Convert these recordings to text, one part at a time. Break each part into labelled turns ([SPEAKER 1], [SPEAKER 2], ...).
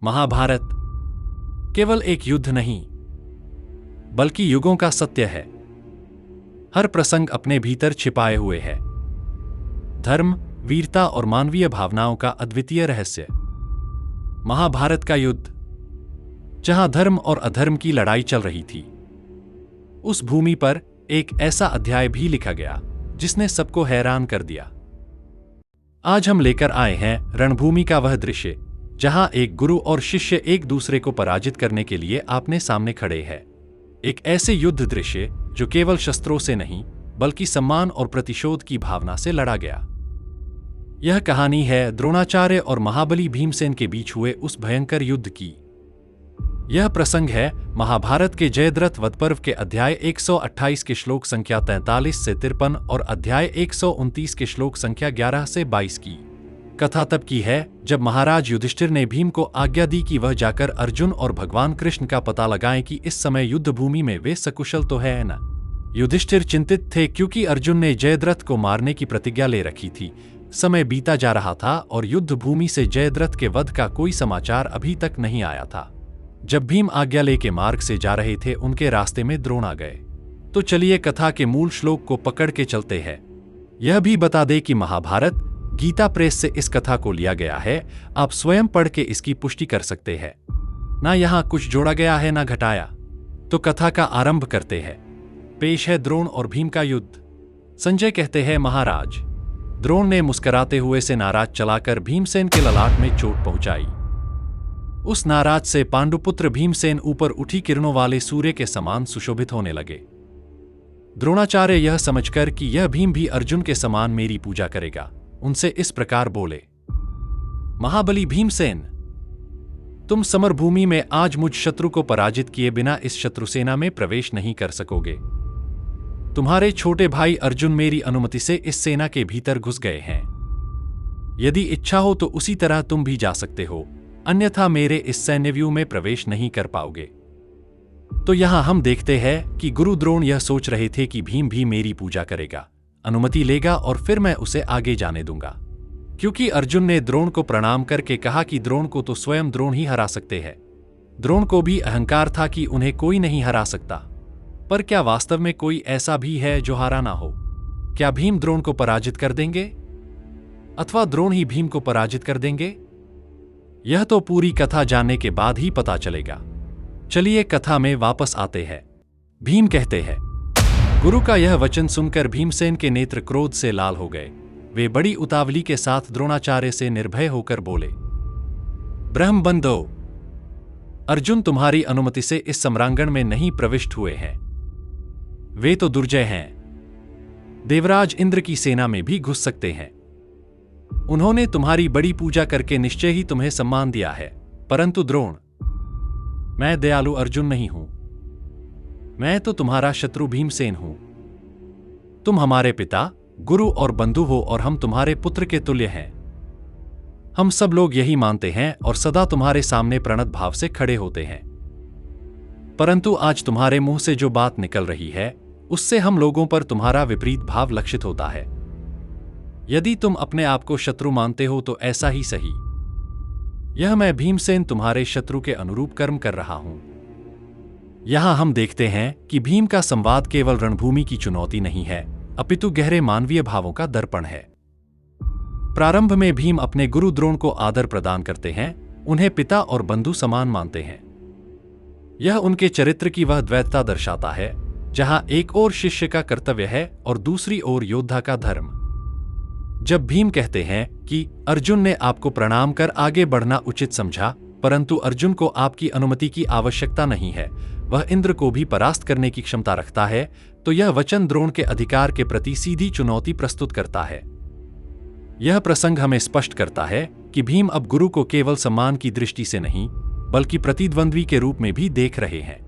[SPEAKER 1] महाभारत केवल एक युद्ध नहीं, बल्कि युगों का सत्य है। हर प्रसंग अपने भीतर छिपाए हुए है धर्म, वीरता और मानवीय भावनाओं का अद्वितीय रहस्य। महाभारत का युद्ध, जहां धर्म और अधर्म की लड़ाई चल रही थी, उस भूमि पर एक ऐसा अध्याय भी लिखा गया जिसने सबको हैरान कर दिया। आज हम लेकर आए हैं रणभूमि का वह दृश्य जहां एक गुरु और शिष्य एक दूसरे को पराजित करने के लिए आमने सामने खड़े हैं। एक ऐसे युद्ध दृश्य जो केवल शस्त्रों से नहीं, बल्कि सम्मान और प्रतिशोध की भावना से लड़ा गया। यह कहानी है द्रोणाचार्य और महाबली भीमसेन के बीच हुए उस भयंकर युद्ध की। यह प्रसंग है महाभारत के जयद्रथ वध पर्व के अध्याय 128 के श्लोक संख्या 43 से 53 और अध्याय 129 के श्लोक संख्या 11 से 22 की। कथा तब की है जब महाराज युधिष्ठिर ने भीम को आज्ञा दी कि वह जाकर अर्जुन और भगवान कृष्ण का पता लगाएं कि इस समय युद्ध भूमि में वे सकुशल तो है न। युधिष्ठिर चिंतित थे क्योंकि अर्जुन ने जयद्रथ को मारने की प्रतिज्ञा ले रखी थी। समय बीता जा रहा था और युद्ध भूमि से जयद्रथ के वध का कोई समाचार अभी तक नहीं आया था। जब भीम आज्ञा लेके मार्ग से जा रहे थे, उनके रास्ते में द्रोण आ गए। तो चलिए कथा के मूल श्लोक को पकड़ के चलते हैं। यह भी बता दे कि महाभारत गीता प्रेस से इस कथा को लिया गया है। आप स्वयं पढ़ के इसकी पुष्टि कर सकते हैं। ना यहाँ कुछ जोड़ा गया है ना घटाया। तो कथा का आरंभ करते हैं। पेश है द्रोण और भीम का युद्ध। संजय कहते हैं, महाराज, द्रोण ने मुस्कुराते हुए से नाराज चलाकर भीमसेन के ललाट में चोट पहुंचाई। उस नाराज से पांडुपुत्र भीमसेन ऊपर उठी किरणों वाले सूर्य के समान सुशोभित होने लगे। द्रोणाचार्य यह समझकर कि यह भीम भी अर्जुन के समान मेरी पूजा करेगा, उनसे इस प्रकार बोले, महाबली भीमसेन, तुम समरभूमि में आज मुझ शत्रु को पराजित किए बिना इस शत्रुसेना में प्रवेश नहीं कर सकोगे। तुम्हारे छोटे भाई अर्जुन मेरी अनुमति से इस सेना के भीतर घुस गए हैं। यदि इच्छा हो तो उसी तरह तुम भी जा सकते हो, अन्यथा मेरे इस सैन्यव्यूह में प्रवेश नहीं कर पाओगे। तो यहां हम देखते हैं कि गुरु द्रोण यह सोच रहे थे कि भीम भी मेरी पूजा करेगा, अनुमति लेगा और फिर मैं उसे आगे जाने दूंगा। क्योंकि अर्जुन ने द्रोण को प्रणाम करके कहा कि द्रोण को तो स्वयं द्रोण ही हरा सकते हैं। द्रोण को भी अहंकार था कि उन्हें कोई नहीं हरा सकता। पर क्या वास्तव में कोई ऐसा भी है जो हारा ना हो? क्या भीम द्रोण को पराजित कर देंगे, अथवा द्रोण ही भीम को पराजित कर देंगे? यह तो पूरी कथा जानने के बाद ही पता चलेगा। चलिए कथा में वापस आते हैं। भीम कहते हैं, गुरु का यह वचन सुनकर भीमसेन के नेत्र क्रोध से लाल हो गए। वे बड़ी उतावली के साथ द्रोणाचार्य से निर्भय होकर बोले, ब्रह्मबंधो, अर्जुन तुम्हारी अनुमति से इस सम्रांगण में नहीं प्रविष्ट हुए हैं। वे तो दुर्जय हैं, देवराज इंद्र की सेना में भी घुस सकते हैं। उन्होंने तुम्हारी बड़ी पूजा करके निश्चय ही तुम्हें सम्मान दिया है। परंतु द्रोण, मैं दयालु अर्जुन नहीं हूं। मैं तो तुम्हारा शत्रु भीमसेन हूं। तुम हमारे पिता, गुरु और बंधु हो और हम तुम्हारे पुत्र के तुल्य हैं। हम सब लोग यही मानते हैं और सदा तुम्हारे सामने प्रणत भाव से खड़े होते हैं। परंतु आज तुम्हारे मुंह से जो बात निकल रही है, उससे हम लोगों पर तुम्हारा विपरीत भाव लक्षित होता है। यदि तुम अपने आप को शत्रु मानते हो तो ऐसा ही सही। यह मैं भीमसेन तुम्हारे शत्रु के अनुरूप कर्म कर रहा हूं। यहां हम देखते हैं कि भीम का संवाद केवल रणभूमि की चुनौती नहीं है, अपितु गहरे मानवीय भावों का दर्पण है। प्रारंभ में भीम अपने गुरु द्रोण को आदर प्रदान करते हैं, उन्हें पिता और बंधु समान मानते हैं। यह उनके चरित्र की वह द्वैतता दर्शाता है, जहां एक ओर शिष्य का कर्तव्य है और दूसरी ओर योद्धा का धर्म। जब भीम कहते हैं कि अर्जुन ने आपको प्रणाम कर आगे बढ़ना उचित समझा, परंतु अर्जुन को आपकी अनुमति की आवश्यकता नहीं है, वह इंद्र को भी परास्त करने की क्षमता रखता है, तो यह वचन द्रोण के अधिकार के प्रति सीधी चुनौती प्रस्तुत करता है। यह प्रसंग हमें स्पष्ट करता है कि भीम अब गुरु को केवल सम्मान की दृष्टि से नहीं, बल्कि प्रतिद्वंद्वी के रूप में भी देख रहे हैं।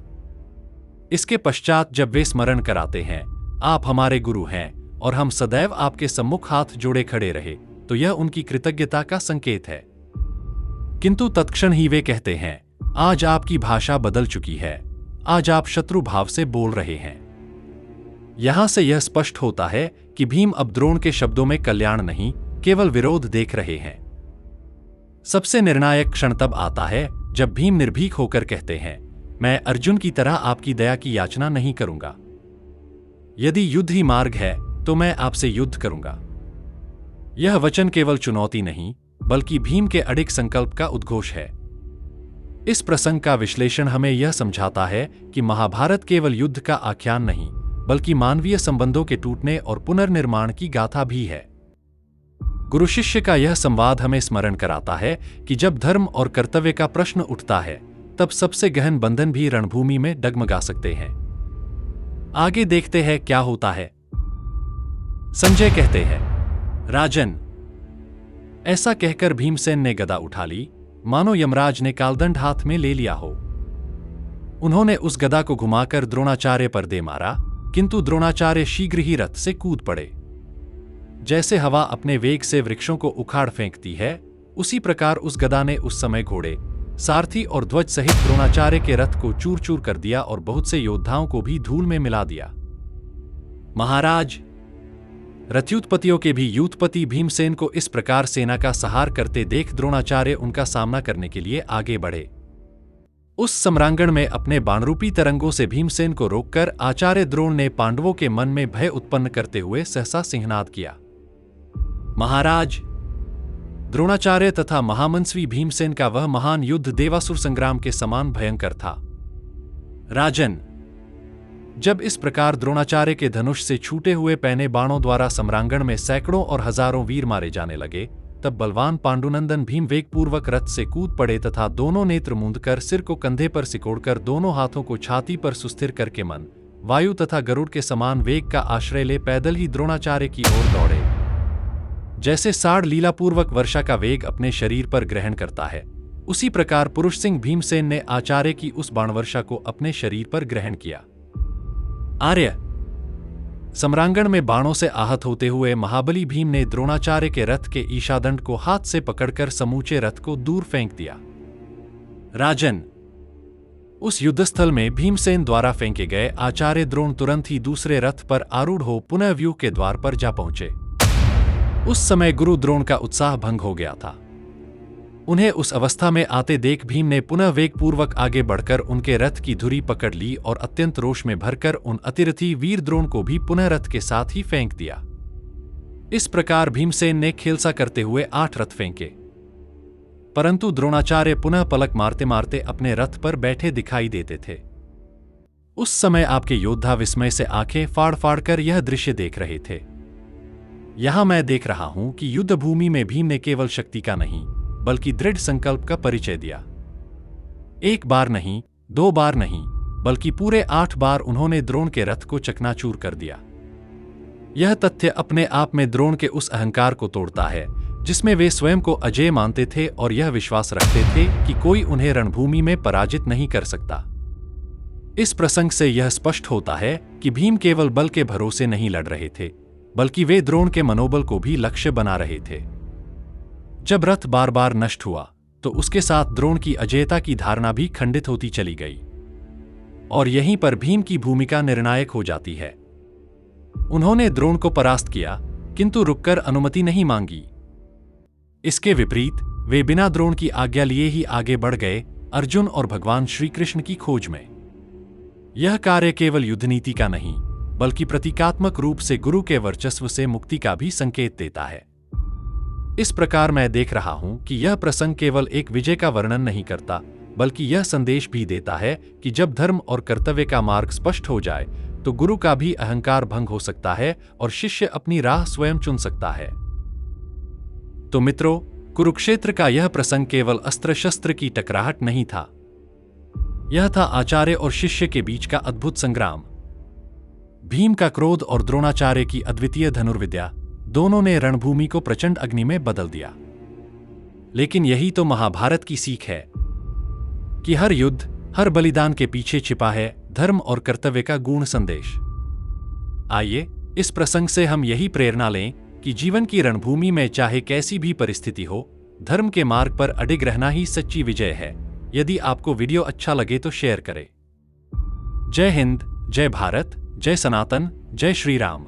[SPEAKER 1] इसके पश्चात जब वे स्मरण कराते हैं, आप हमारे गुरु हैं और हम सदैव आपके सम्मुख हाथ जोड़े खड़े रहे, तो यह उनकी कृतज्ञता का संकेत है। किंतु तत्क्षण ही वे कहते हैं, आज आपकी भाषा बदल चुकी है, आज आप शत्रु भाव से बोल रहे हैं। यहां से यह स्पष्ट होता है कि भीम अब द्रोण के शब्दों में कल्याण नहीं, केवल विरोध देख रहे हैं। सबसे निर्णायक क्षण तब आता है जब भीम निर्भीक होकर कहते हैं, मैं अर्जुन की तरह आपकी दया की याचना नहीं करूंगा। यदि युद्ध ही मार्ग है तो मैं आपसे युद्ध करूंगा। यह वचन केवल चुनौती नहीं, बल्कि भीम के अडिग संकल्प का उद्घोष है। इस प्रसंग का विश्लेषण हमें यह समझाता है कि महाभारत केवल युद्ध का आख्यान नहीं, बल्कि मानवीय संबंधों के टूटने और पुनर्निर्माण की गाथा भी है। गुरु शिष्य का यह संवाद हमें स्मरण कराता है कि जब धर्म और कर्तव्य का प्रश्न उठता है, तब सबसे गहन बंधन भी रणभूमि में डगमगा सकते हैं। आगे देखते हैं क्या होता है। संजय कहते हैं, राजन। ऐसा कहकर भीमसेन ने गदा उठा ली, मानो यमराज ने कालदंड हाथ में ले लिया हो। उन्होंने उस गदा को घुमाकर द्रोणाचार्य पर दे मारा, किंतु द्रोणाचार्य शीघ्र ही रथ से कूद पड़े। जैसे हवा अपने वेग से वृक्षों को उखाड़ फेंकती है, उसी प्रकार उस गदा ने उस समय घोड़े, सारथी और ध्वज सहित द्रोणाचार्य के रथ को चूर चूर कर दिया और बहुत से योद्धाओं को भी धूल में मिला दिया। महाराज, रथयुत्पतियों के भी यूथपति भीमसेन को इस प्रकार सेना का सहार करते देख द्रोणाचार्य उनका सामना करने के लिए आगे बढ़े। उस सम्रांगण में अपने बाणरूपी तरंगों से भीमसेन को रोककर आचार्य द्रोण ने पांडवों के मन में भय उत्पन्न करते हुए सहसा सिंहनाद किया। महाराज, द्रोणाचार्य तथा महामंसवी भीमसेन का वह महान युद्ध देवासुर संग्राम के समान भयंकर था। राजन, जब इस प्रकार द्रोणाचार्य के धनुष से छूटे हुए पैने बाणों द्वारा सम्रांगण में सैकड़ों और हजारों वीर मारे जाने लगे, तब बलवान पांडुनंदन भीम वेगपूर्वक रथ से कूद पड़े तथा दोनों नेत्र मूंदकर सिर को कंधे पर सिकोड़कर दोनों हाथों को छाती पर सुस्थिर करके मन, वायु तथा गरुड़ के समान वेग का आश्रय ले पैदल ही द्रोणाचार्य की ओर दौड़े। जैसे साढ़ लीलापूर्वक वर्षा का वेग अपने शरीर पर ग्रहण करता है, उसी प्रकार पुरुष सिंह भीमसेन ने आचार्य की उस बाणवर्षा को अपने शरीर पर ग्रहण किया। आर्य, सम्रांगण में बाणों से आहत होते हुए महाबली भीम ने द्रोणाचार्य के रथ के ईशादंड को हाथ से पकड़कर समूचे रथ को दूर फेंक दिया। राजन, उस युद्धस्थल में भीमसेन द्वारा फेंके गए आचार्य द्रोण तुरंत ही दूसरे रथ पर आरूढ़ हो पुनः व्यूह के द्वार पर जा पहुंचे। उस समय गुरु द्रोण का उत्साह भंग हो गया था। उन्हें उस अवस्था में आते देख भीम ने पुनः वेगपूर्वक आगे बढ़कर उनके रथ की धुरी पकड़ ली और अत्यंत रोष में भरकर उन अतिरथी वीर द्रोण को भी पुनः रथ के साथ ही फेंक दिया। इस प्रकार भीमसेन ने खेलसा करते हुए 8 रथ फेंके, परंतु द्रोणाचार्य पुनः पलक मारते मारते अपने रथ पर बैठे दिखाई देते थे। उस समय आपके योद्धा विस्मय से आंखें फाड़ फाड़ कर यह दृश्य देख रहे थे। यहां मैं देख रहा हूं कि युद्ध भूमि में भीम ने केवल शक्ति का नहीं, बल्कि दृढ़ संकल्प का परिचय दिया। एक बार नहीं, 2 बार नहीं, बल्कि पूरे 8 बार उन्होंने द्रोण के रथ को चकनाचूर कर दिया। यह तथ्य अपने आप में द्रोण के उस अहंकार को तोड़ता है जिसमें वे स्वयं को अजेय मानते थे और यह विश्वास रखते थे कि कोई उन्हें रणभूमि में पराजित नहीं कर सकता। इस प्रसंग से यह स्पष्ट होता है कि भीम केवल बल के भरोसे नहीं लड़ रहे थे, बल्कि वे द्रोण के मनोबल को भी लक्ष्य बना रहे थे। जब रथ बार बार नष्ट हुआ, तो उसके साथ द्रोण की अजेयता की धारणा भी खंडित होती चली गई, और यहीं पर भीम की भूमिका निर्णायक हो जाती है। उन्होंने द्रोण को परास्त किया, किंतु रुककर अनुमति नहीं मांगी। इसके विपरीत वे बिना द्रोण की आज्ञा लिए ही आगे बढ़ गए अर्जुन और भगवान श्री कृष्ण की खोज में। यह कार्य केवल युद्धनीति का नहीं, बल्कि प्रतीकात्मक रूप से गुरु के वर्चस्व से मुक्ति का भी संकेत देता है। इस प्रकार मैं देख रहा हूं कि यह प्रसंग केवल एक विजय का वर्णन नहीं करता, बल्कि यह संदेश भी देता है कि जब धर्म और कर्तव्य का मार्ग स्पष्ट हो जाए, तो गुरु का भी अहंकार भंग हो सकता है और शिष्य अपनी राह स्वयं चुन सकता है। तो मित्रों, कुरुक्षेत्र का यह प्रसंग केवल अस्त्र शस्त्र की टकराहट नहीं था। यह था आचार्य और शिष्य के बीच का अद्भुत संग्राम। भीम का क्रोध और द्रोणाचार्य की अद्वितीय धनुर्विद्या, दोनों ने रणभूमि को प्रचंड अग्नि में बदल दिया। लेकिन यही तो महाभारत की सीख है कि हर युद्ध, हर बलिदान के पीछे छिपा है धर्म और कर्तव्य का गूढ़ संदेश। आइए इस प्रसंग से हम यही प्रेरणा लें कि जीवन की रणभूमि में चाहे कैसी भी परिस्थिति हो, धर्म के मार्ग पर अडिग रहना ही सच्ची विजय है। यदि आपको वीडियो अच्छा लगे तो शेयर करें। जय हिंद, जय भारत, जय सनातन, जय श्री राम।